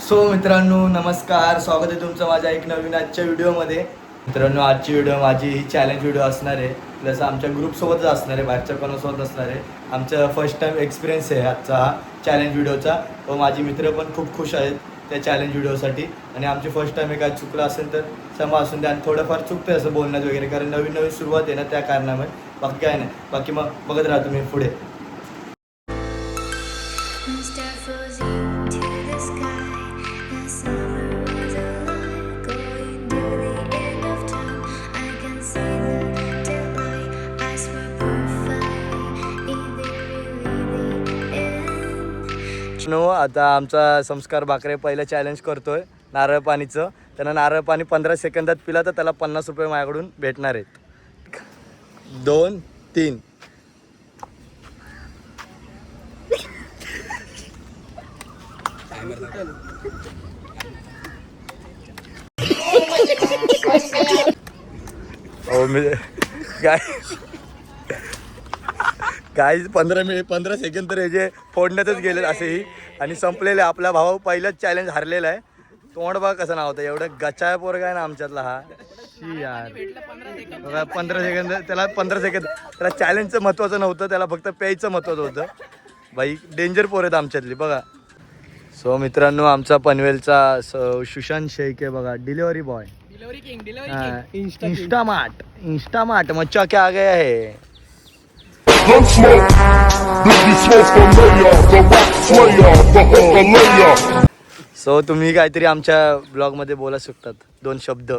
So मित्रांनो नमस्कार, स्वागत आहे तुमचं माझ्या एक नवीन आजच्या व्हिडिओमध्ये. मित्रांनो आजची व्हिडिओ माझी ही चॅलेंज व्हिडिओ असणार आहे. प्लस आमच्या ग्रुपसोबतच असणार आहे, बाहेरच्या कोणासोबत असणार आहे. आमचा फर्स्ट टाईम एक्सपिरियन्स आहे आजचा हा चॅलेंज व्हिडिओचा. व माझी मित्र पण खूप खुश आहेत त्या चॅलेंज व्हिडिओसाठी. आणि आमची फर्स्ट टाईम काय चुकलं असेल तर क्षमा असून द्या. आणि थोडंफार चुकतं आहे असं बोलण्यात वगैरे, कारण नवीन नवीन सुरुवात आहे ना, त्या कारणामुळे. बाकी काय नाही. बाकी मग बघत राहा तुम्ही पुढे. आता आमचा संस्कार बाकरे पहिलं चॅलेंज करतोय नारळ पाणीचं. त्यांना नारळ पाणी 15 सेकंदात पिला तर त्याला 50 रुपये माझ्याकडून भेटणार आहेत. 2 3 हो मी काय 15 सेकंद तर हे जे फोडण्यातच गेले असेही. आणि संपलेले आपला भाऊ पहिलंच चॅलेंज हरलेला आहे. तोंड बघा कसं नाव होतं, एवढं गचाय पोरगा आहे ना आमच्यातला हा. यार 15 सेकंद त्याला 15 सेकंद त्याला चॅलेंजचं महत्त्वाचं नव्हतं, त्याला फक्त प्यायचं महत्त्वाचं होतं. बाई डेंजर पोर आहेत आमच्यातली बघा. सो मित्रांनो आमचा पनवेलचा सुशांत शेख आहे बघा, डिलिव्हरी बॉय. इंस्टामार्ट मच्छा क्या आ गया है. सो तुम्ही काहीतरी आमच्या ब्लॉगमध्ये बोला शकतात 2 शब्द.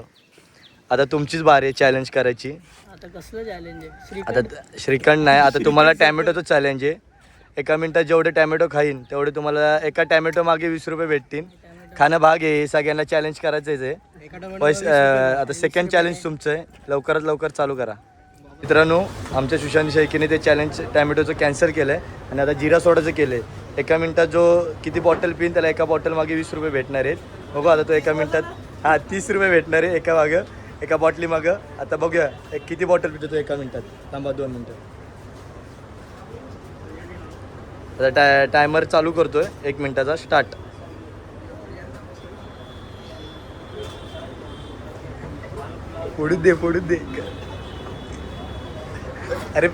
आता तुमचीच बारी आहे चॅलेंज करायची. आता कसलं चॅलेंज आहे? आता श्रीखंड नाही, आता तुम्हाला टॅमॅटोचं चॅलेंज आहे. एका मिनिटात जेवढे टॅमॅटो खाईन तेवढे तुम्हाला एका टॅमॅटो मागे 20 रुपये भेटतील. खाणं भाग आहे, सगळ्यांना चॅलेंज करायचंच आहे. आता सेकंड चॅलेंज तुमचं आहे, लवकरात लवकर चालू करा. मित्रांनो आमच्या सुशांत शेखीने ते चॅलेंज टॅमॅटोचं कॅन्सल केलं आहे आणि आता जिरा सोडाचं केलं आहे. एका मिनिटात जो किती बॉटल पिन त्याला एका बॉटल मागे 20 रुपये भेटणार आहेत. बघू आता तो एका मिनिटात 30 रुपये भेटणार आहे एका मागं, एका बॉटली मागं. आता बघूया किती बॉटल पितो तो एका मिनिटात. थांबा 2 मिनिटं. आता टायमर चालू करतोय 1 मिनिटाचा. स्टार्ट. फोडू दे अरे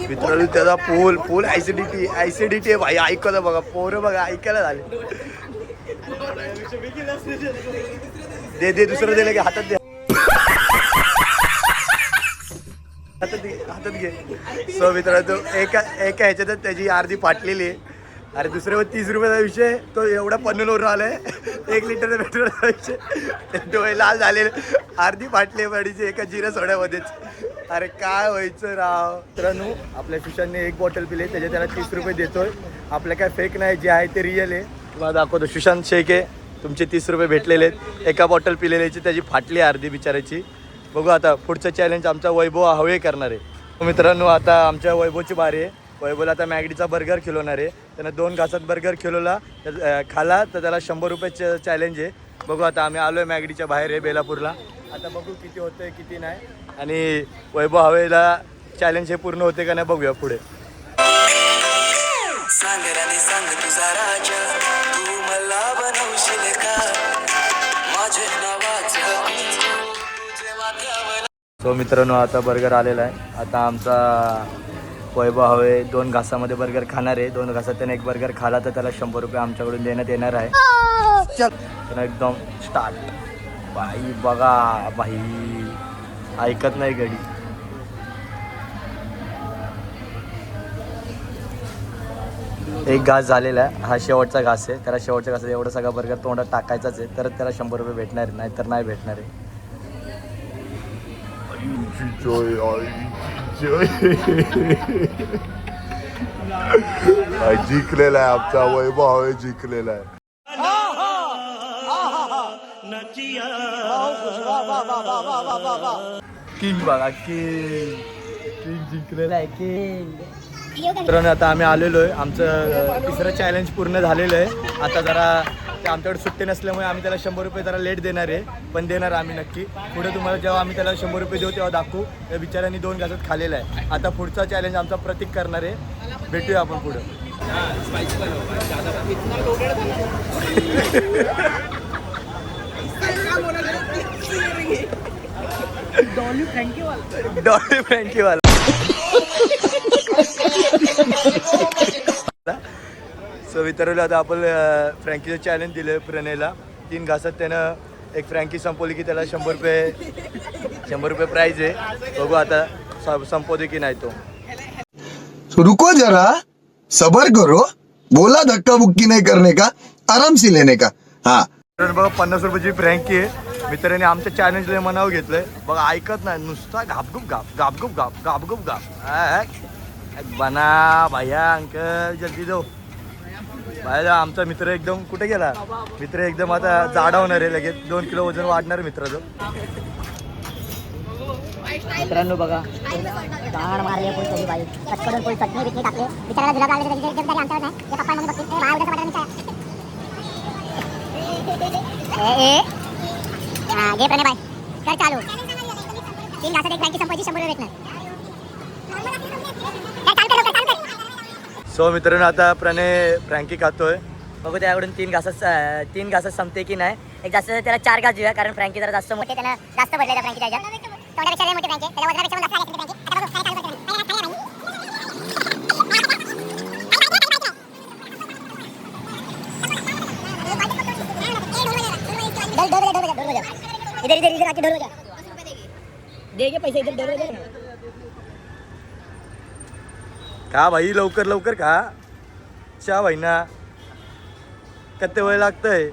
मित्रांनो त्याचा पूल ऍसिडिटी आहे भाई. ऐकलं बघा पोरं बघा, ऐकायला झाले. दे दुसरं दिलं की हातात दे, हातात घे. सो मित्रांनो एका ह्याच्यातच त्याची अर्धी फाटलेली आहे. अरे दुसऱ्यावर 30 रुपयाचा विषय, तो एवढा पनवेलवरून आलाय. 1 लिटर पेट्रोलचा विषय, डोळे लाल झालेले, अर्धी फाटली गाडीची एका जिरा सोड्यामध्येच. अरे काय व्हायचं राव. मित्रांनो आपल्या सुशांतने 1 बॉटल पिले, त्याचे त्याला 30 रुपये देतोय. आपल्या काय फेक नाही, जे आहे ते रिअल आहे. तुम्हाला दाखवतो. सुशांत शेख आहे, तुमचे 30 रुपये भेटलेले आहेत. एका बॉटल पिलेल्याची त्याची फाटली अर्धी बिचाराची. बघू आता पुढचं चॅलेंज आमचा वैभव हवे करणार आहे. मित्रांनो आता आमच्या वैभवची बारी आहे. वैभवला आता मॅगडीचा बर्गर खिलवणार आहे. त्यानं 2 घासात बर्गर खिलवला खाला तर त्याला 100 रुपयाचं चॅलेंज आहे. बघू आता आम्ही आलो आहे मॅगडीच्या बाहेर आहे बेलापूरला. आता बघू किती होतं आहे किती नाही. आणि वैभव हवेला चॅलेंज हे पूर्ण होते का नाही बघूया पुढे. सो मित्रांनो आता बर्गर आलेला आहे. आता आमचा वैभव हवे 2 घासामध्ये बर्गर खाणार आहे. 2 घासात त्याने 1 बर्गर खाला तर त्याला 100 रुपये आमच्याकडून देण्यात येणार आहे. त्यानं एकदम स्टार्ट. बाई बघा बाई ऐकत नाही गडी. एक घास झालेला आहे, हा शेवटचा घास आहे. त्याला शेवटच्या घासात एवढा सगळा बर्गर तोंडात टाकायचाच आहे, तर त्याला 100 रुपये भेटणार आहे, नाहीतर नाही भेटणार आहे. जिंकलेला आहे आमचा वैभव हवे, जिंकलेला आहे. किंग बघा, किंग जिंकलेला आहे, किंग. मित्रांनो आता आम्ही आलेलो आहे. आमचं 3रं चॅलेंज पूर्ण झालेलं आहे. आता जरा आमच्याकडे सुट्टे नसल्यामुळे आम्ही त्याला 100 रुपये जरा लेट देणार आहे, पण देणार आम्ही नक्की. पुढे तुम्हाला जेव्हा आम्ही त्याला 100 रुपये देऊ तेव्हा दाखवू. त्या बिचाऱ्यांनी 2 घासात खाल्लेला आहे. आता पुढचा चॅलेंज आमचा प्रतीक करणार आहे. भेटूया आपण पुढे. डॉली फ्रँकी वाला डॉली फ्रँकी वाला. सो मित्रांनो आता आपण फ्रँकीचं चॅलेंज दिलं प्रणयला. 3 घासात त्यानं एक फ्रँकी संपवली की त्याला 100 रुपये प्राईज आहे. बघू आता संपवते की नाही तो. रुको जरा सबर करो बोला धक्का बुक्की नहीं करने का आराम से लेने का. हाँ बघा 50 रुपयाची फ्रँकी आहे. मित्रांनी आमच्या चॅलेंजला मनाव घेतलंय. बघा ऐकत नाही नुसता घापगुप घाप. बना भैया अंकल जल्दी दो. भायला आमचा मित्र एकदम कुठे गेला. मित्र एकदम आता जाडवणार आहे. लगेच 2 किलो वजन वाढणार मित्राचं. मित्रांनो बघा गाण मारले कोणी तरी बाई कटकडून कोणी चटणी बिटणी टाकले बिचाराला जुलाब लागले त्याची जबाबदारी आमच्यावर नाही. या पप्पा म्हणजे बघतील ए उद्या वाटायला घे प्रणय बाय कर चालू. 3 घासात एक बँकी संपायची 100 रुपये भेटणार. सो मित्रांनो आता प्रणय फ्रँकी खातोय. बघू त्याकडून 3 घासात संपते की नाही. एक जास्त त्याला 4 घास देऊया कारण फ्रँकी जरा जास्त मोठे त्याला जास्त भरले त्या फ्रँकी त्याच्या तोंडापेक्षा लय मोठी फ्रँकी त्याच्या वजनापेक्षा पण जास्त आली फ्रँकी. आता बघू काय चालू इधर आके ढोल बजा. दे पैसे इधर डर वगैरे का भाई लवकर का चा भाई ना कत्ते वय लागतंय.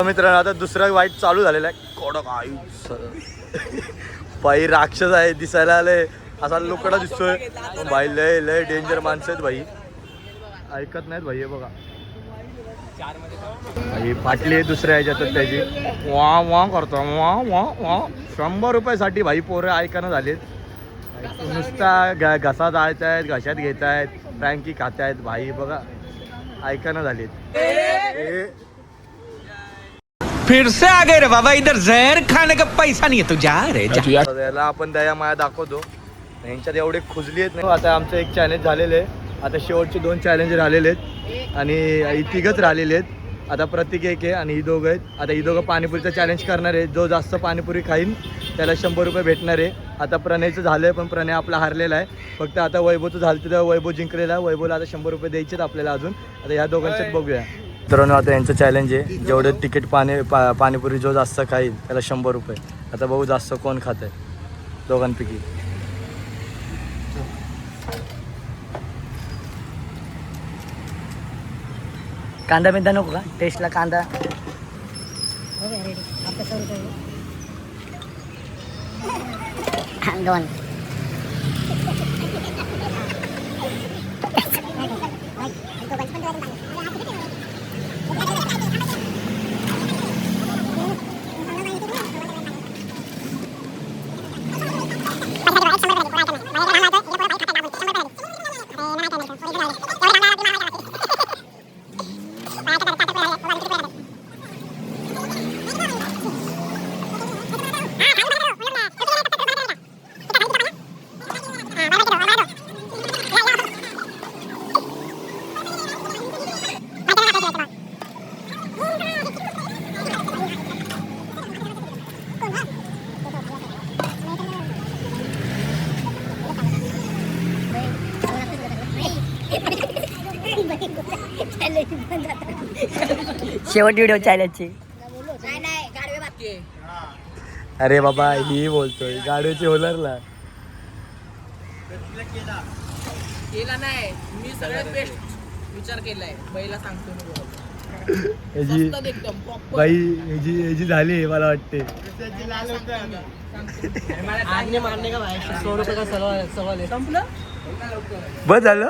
मित्रांनो आता दुसरा वाईट चालू झालेला आहे. कडक आई बाई राक्षस आहे दिसायला आले असा लोकडा दिसतोय. भाई लय डेंजर माणसं आहेत भाई. ऐकत नाहीत भाई. हे बघा भाई फाटली दुसऱ्या ह्याच्यात त्याची वा करतो वा 100 रुपयासाठी भाई पोरं ऐकायला झालेत. नुसता घसा जाळत आहेत घशात घेत आहेत फ्रँकी खात आहेत भाई. बघा ऐकायला झालेत. फिर से आ गए रे बाबा इधर जहर खाने का पैसा नहीं है तू जा रे जा. याला आपण दया माया दाखवतो. यांच्यात एवढे खुजली आहेत नाही. आता आमचं एक चॅलेंज झालेलं आहे. आता शेवटचे 2 चॅलेंज राहिलेले आहेत आणि ही 3घच राहिलेले आहेत. आता प्रत्येक एक आहे आणि ही 2 आहेत. आता ही 2 पाणीपुरीचं चॅलेंज करणार आहे. जो जास्त पाणीपुरी खाईन त्याला 100 रुपये भेटणार आहे. आता प्रणयचं झालं आहे पण प्रणय आपला हारलेला आहे. फक्त आता वैभवचं झालं तर वैभव जिंकलेला आहे. वैभवला आता 100 रुपये द्यायचे आहेत आपल्याला अजून. आता ह्या दोघांच्यात बघूया. मित्रांनो आता यांचं चॅलेंज आहे. जेवढं तिकीट पाणीपुरी जो जास्त खाईल त्याला 100 रुपये. आता बघू जास्त कोण खात आहे दोघांपैकी. कांदा बिंदा नको का टेस्टला कांदा. दोन शेवट व्हिडिओ चॅलेंजची. अरे बाबा ही बोलतोय गाडीची होलरला. केला नाही मी सगळ्यात बेस्ट विचार केलाय. पहिला सांगतो ह्याची बाई ह्याची झाली मला वाटते. मारणे का भाई 100 रुपये का सवाल आहे. संपलं बस झालं.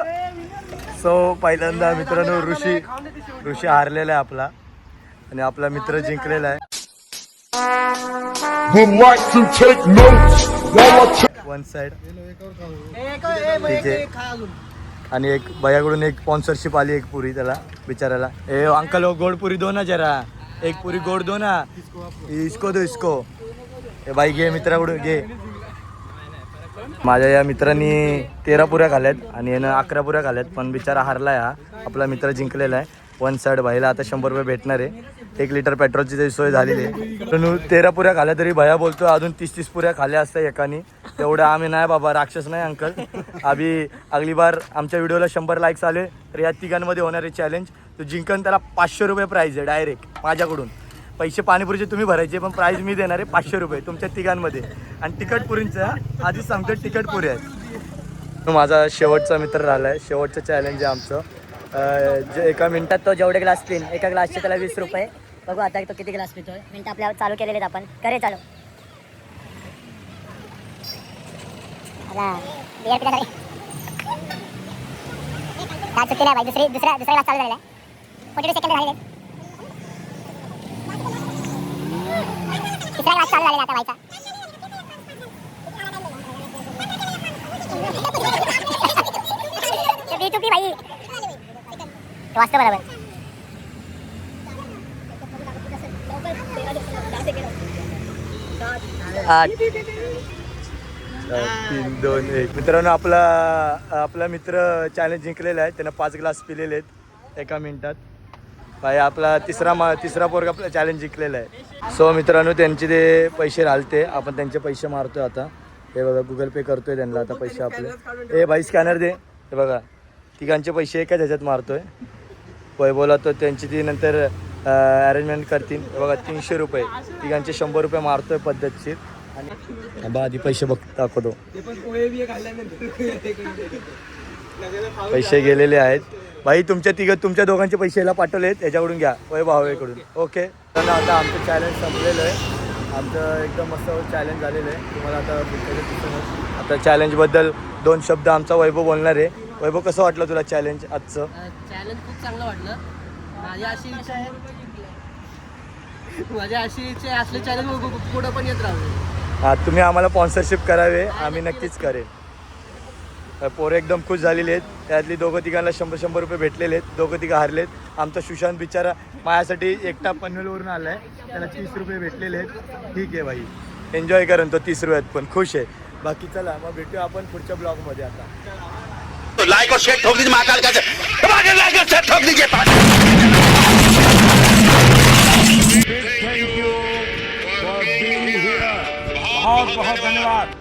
सो पहिल्यांदा मित्रांनो ऋषी हारलेला आहे आपला आणि आपला मित्र जिंकलेला आहे. वन साइड ठीक आहे. आणि एक भैयाकडून एक स्पॉन्सरशिप आली एक पुरी त्याला बिचारायला. ए अंकल गोड पुरी दो ना जरा. एक पुरी गोड दो ना. इसको दो इसको. ए भाई घे मित्राकडून घे. माझ्या या मित्रांनी 13 पुऱ्या खाल्यात आणि यानं 11 पुऱ्या खाल्यात, पण बिचारा हारलाय. हा आपला मित्र जिंकलेला आहे. 1 साईड भाईला आता 100 रुपये भेटणार आहे. 1 लिटर पेट्रोलची तरी सोय झालेली आहे. पण 13 पुऱ्या खाल्या तरी भैया बोलतो अजून 30-30 पुऱ्या खाल्या असत्या एकानी. तेवढं आम्ही नाही बाबा, राक्षस नाही अंकल. अभि अगली बार आमच्या व्हिडिओला 100 लाईक्स आले तर या तिघांमध्ये होणारे चॅलेंज तो जिंकन, त्याला 500 रुपये प्राईज आहे डायरेक्ट माझ्याकडून. पैसे पाणीपुरीचे तुम्ही भरायचे, पण प्राईज मी देणार आहे 500 रुपये तुमच्या तिघांमध्ये. आणि तिकट पुरींचा आधीच सांगतो तिकट पुरी आहेत. माझा शेवटचा मित्र राहिला आहे. शेवटचं चॅलेंज आहे आमचं. जे एका मिनिटात तो जेवढे ग्लास पिन एका ग्लासचे त्याला 20 रुपये. बघू आता तो किती ग्लास पितोय. मिनिटं आपल्याला चालू केलेले आहेत आपण. करे चालू. बियर पिण्यासाठी काय चुकीला आहे भाई. दुसरा ग्लास चालू झालेला आहे. 42 सेकंद झालेले आहेत. तिसरा ग्लास चालू झालेला आता व्हायचा. B2P भाई वाचतो बरोबर. आठ. 3, 2, 1. मित्रांनो आपला मित्र चॅलेंज जिंकलेला आहे. त्यानं 5 ग्लास पिलेले आहेत एका मिनिटात. भाई आपला तिसरा पोरगा आपला चॅलेंज जिंकलेला आहे. सो मित्रांनो त्यांचे ते पैसे राहते, आपण त्यांचे पैसे मारतोय आता. हे बघा गुगल पे करतोय त्यांना आता पैसे आपले. हे भाई स्कॅनर दे. हे बघा तिघांचे पैसे एकाच ह्याच्यात मारतोय. वैभवला तो त्यांची ती नंतर अरेंजमेंट करतील. हे बघा 300 रुपये तिघांचे 100 रुपये मारतोय पद्धतशीर. आणि बा आधी पैसे दाखवतो. पैसे गेलेले आहेत भाई. तुमच्या दोघांचे पैसे याला पाठवले आहेत, याच्याकडून घ्या वैभवाकडून. ओके तर आता आमचं चॅलेंज संपलेलं आहे. आमचं एकदम मस्त चॅलेंज झालेलं आहे. तुम्हाला आता चॅलेंजबद्दल 2 शब्द आमचा वैभव बोलणार आहे. वैभव कसं वाटलं तुला चॅलेंज आजचं? चॅलेंज खूप चांगलं वाटलं. माझी अशी इच्छा आहे असले चॅलेंज पुढं पण येत राहू. हां तुम्ही आम्हाला स्पॉन्सरशिप करावे, आम्ही नक्कीच करेन. पोरं एकदम खुश झालेली आहेत. त्यातली दोघं तिघांना 100-100 रुपये भेटलेले आहेत. दोघं तिघं हारलेत. आमचा सुशांत बिचारा माझ्यासाठी एकटा पनवेलवरून आला आहे, त्याला 30 रुपये भेटलेले आहेत. ठीक आहे भाई, एन्जॉय करेन तो 30 रुपयात पण खुश आहे. बाकी चला मग भेटूया आपण पुढच्या ब्लॉगमध्ये. आता लाइक और शेयर ठोक दीजिए महाकाल का लाइक और शेयर ठोक दीजिए. बहुत बहुत धन्यवाद.